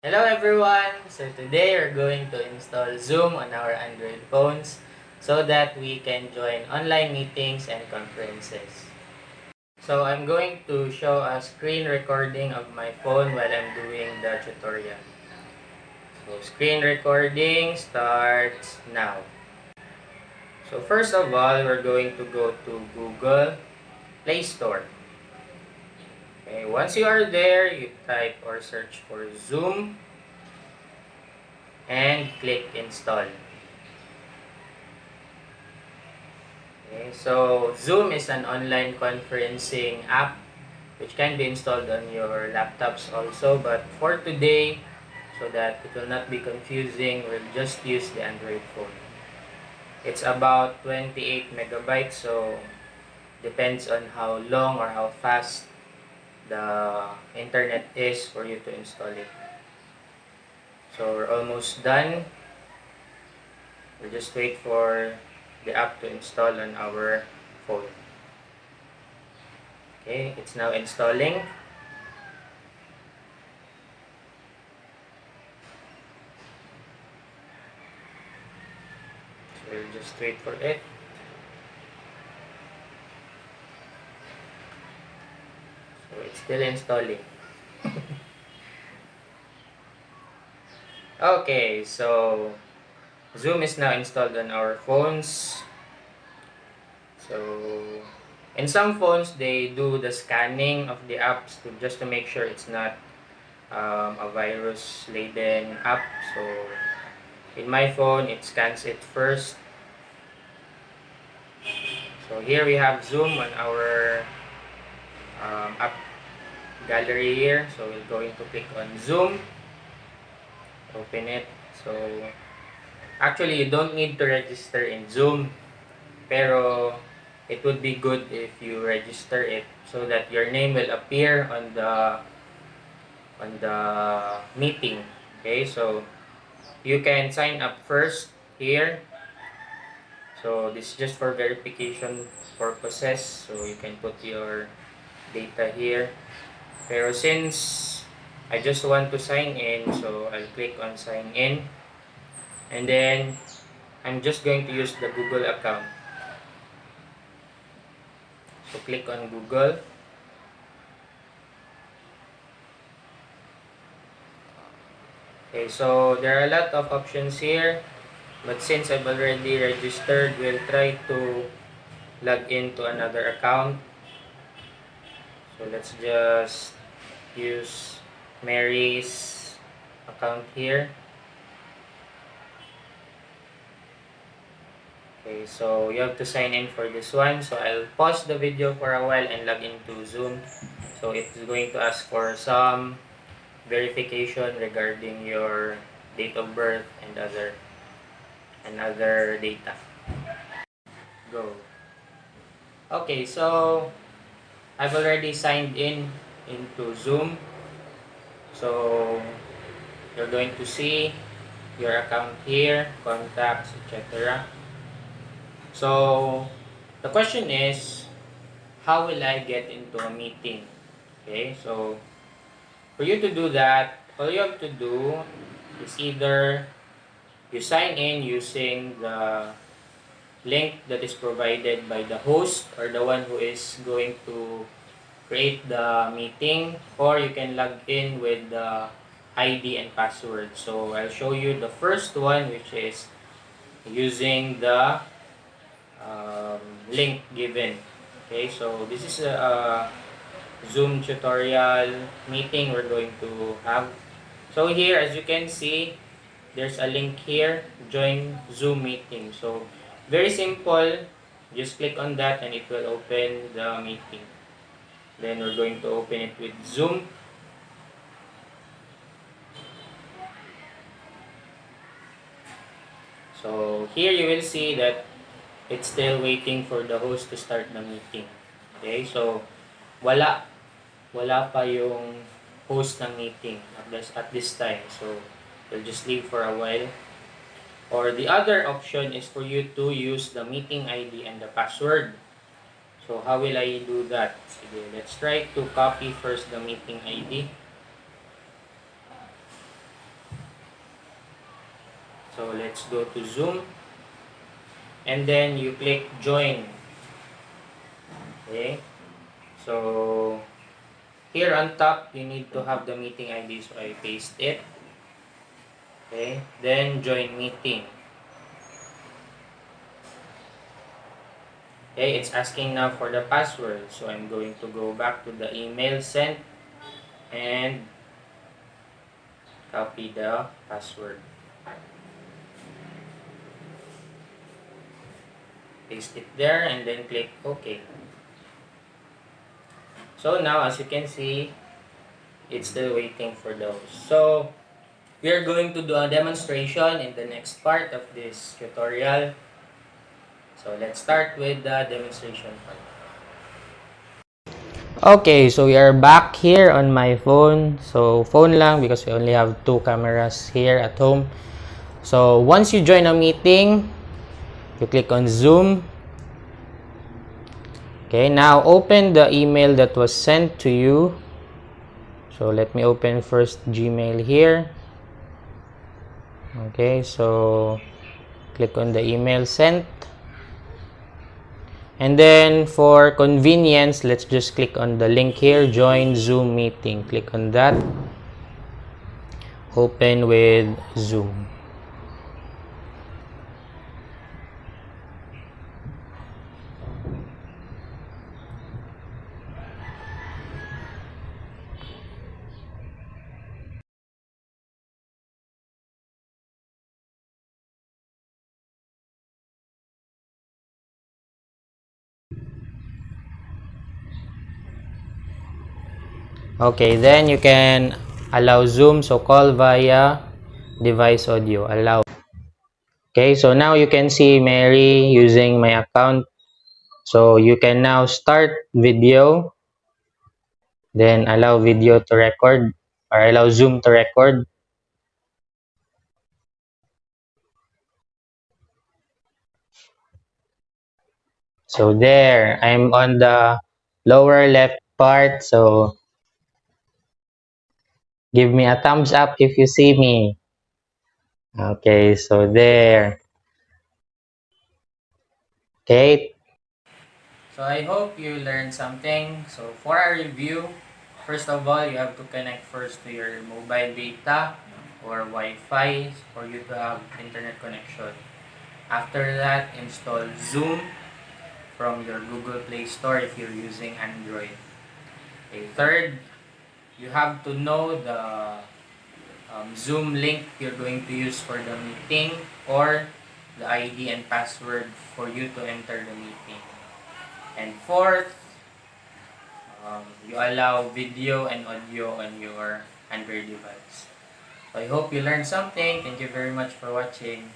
Hello everyone! So today we're going to install Zoom on our Android phones so that we can join online meetings and conferences. So I'm going to show a screen recording of my phone while I'm doing the tutorial. So screen recording starts now. So first of all, we're going to go to Google Play Store. Okay, once you are there, you type or search for Zoom and click install. Okay, so Zoom is an online conferencing app which can be installed on your laptops also, but for today, so that it will not be confusing, we'll just use the Android phone. It's about 28 megabytes, so depends on how long or how fast the internet is for you to install it. So we're almost done. We'll just wait for the app to install on our phone. Okay, it's now installing. So we'll just wait for it. So it's still installing. Okay, so Zoom is now installed on our phones. So in some phones, they do the scanning of the apps just to make sure it's not a virus-laden app. So in my phone, it scans it first. So here we have Zoom on our app gallery here. So we're going to click on Zoom, open it. So actually, you don't need to register in Zoom, pero it would be good if you register it so that your name will appear on the meeting. Okay, so you can sign up first here. So this is just for verification purposes. So you can put your data here. Pero since I just want to sign in, so I'll click on sign in. And then I'm just going to use the Google account. So click on Google. Okay, so there are a lot of options here. But since I've already registered, we'll try to log into another account. So let's just use Mary's account here. Okay, so you have to sign in for this one. So I'll pause the video for a while and log into Zoom. So it's going to ask for some verification regarding your date of birth and other data. Go. Okay, so I've already signed in into Zoom. So you're going to see your account here, contacts, etc. So the question is, how will I get into a meeting? Okay, so for you to do that, all you have to do is either you sign in using the link that is provided by the host or the one who is going to create the meeting, or you can log in with the ID and password. So I'll show you the first one, which is using the um, link given. Okay, so this is a Zoom tutorial meeting we're going to have. So here, as you can see, there's a link here, join Zoom meeting. So very simple, just click on that and it will open the meeting. Then we're going to open it with Zoom. So here you will see that it's still waiting for the host to start the meeting. Okay, so wala pa yung host ng meeting at this time. So we'll just leave for a while. Or the other option is for you to use the meeting ID and the password. So how will I do that? Sige, let's try to copy first the meeting ID. So let's go to Zoom, and then you click join. Okay, so here on top you need to have the meeting ID, so I paste it. Okay, then join meeting. Okay, it's asking now for the password, so I'm going to go back to the email sent and copy the password. Paste it there and then click OK. So now, as you can see, it's still waiting for those. So we are going to do a demonstration in the next part of this tutorial. So let's start with the demonstration part. Okay, so we are back here on my phone. So phone lang because we only have 2 cameras here at home. So once you join a meeting, you click on Zoom. Okay, now open the email that was sent to you. So let me open first Gmail here. Okay, so click on the email sent. And then for convenience, let's just click on the link here, join Zoom meeting. Click on that. Open with Zoom. Okay, then you can allow Zoom, so call via device audio, allow. Okay, so now you can see Mary using my account. So you can now start video, then allow video to record or allow Zoom to record. So there, I'm on the lower left part, so give me a thumbs up if you see me. Okay, so there. Okay. So I hope you learned something. So for our review, first of all, you have to connect first to your mobile data or Wi-Fi for you to have internet connection. After that, install Zoom from your Google Play Store if you're using Android. Okay, third, you have to know the Zoom link you're going to use for the meeting or the ID and password for you to enter the meeting. And fourth, you allow video and audio on your Android device. So I hope you learned something. Thank you very much for watching.